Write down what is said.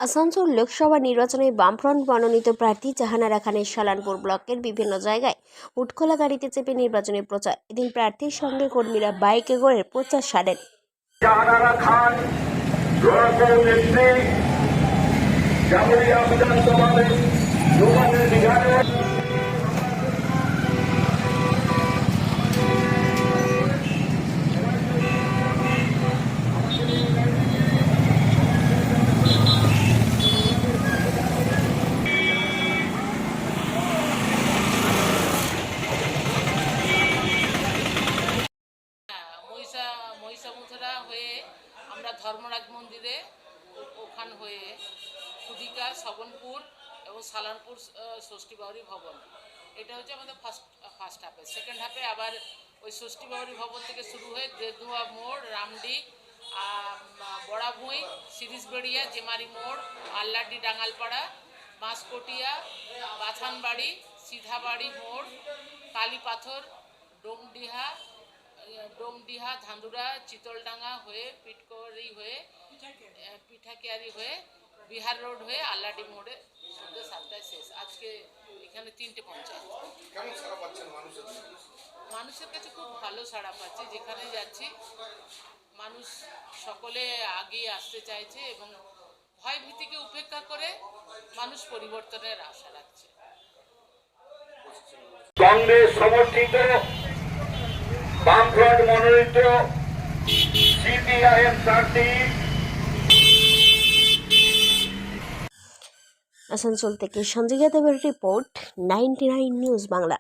আসানসোল লোকসভা নির্বাচনে বামফ্রন্ট মনোনীত প্রার্থী জাহানারা খানের সালানপুর ব্লকের বিভিন্ন জায়গায় উঠখোলা গাড়িতে চেপে নির্বাচনী প্রচার। এদিন প্রার্থীর সঙ্গে কর্মীরা বাইকে করে প্রচার সারেন। জাহানারা খান জামুরিয়া বিধানসভাতে লোকসভা বিধানে মহিষামুথরা হয়ে আমরা ধর্মরাজ মন্দিরে ওখান হয়ে খুদিকা সবনপুর এবং সালানপুর ষষ্ঠী বাউরি ভবন, এটা হচ্ছে আমাদের ফার্স্ট হাফে। সেকেন্ড হাফে আবার ওই ষষ্ঠী বাউরি ভবন থেকে শুরু হয়ে দেদুয়া মোড়, রামডি, বড়াভুঁই, সিরিজবেড়িয়া, জেমারি মোড়, আল্লাডি ডাঙ্গালপাড়া, বাঁশকটিয়া, বাথানবাড়ি, সিধাবাড়ি মোড়, কালীপাথর, ডোমডিহা, ধান্দুরা, চিতলডাঙ্গা হয়ে পিঠাকিয়ারি হয়ে বিহার রোড হয়ে আল্লাডি মোড়ে সন্ধ্যে 7টায় শেষ। আজকে এখানে 3টে পঞ্চায়েত। মানুষের কাছে খুব ভালো সাড়া পাচ্ছে। যেখানে যাচ্ছি মানুষ সকলে আগিয়ে আসতে চাইছে এবং ভয় ভীতিকে উপেক্ষা করে মানুষ পরিবর্তনের আশা রাখছে। কংগ্রেস সমর্থিত বামফ্রন্ট মনোনীত সিপিআইএম প্রার্থী। আসানসোল থেকে সঞ্জয় যাদবের রিপোর্ট, 99 নিউজ বাংলা।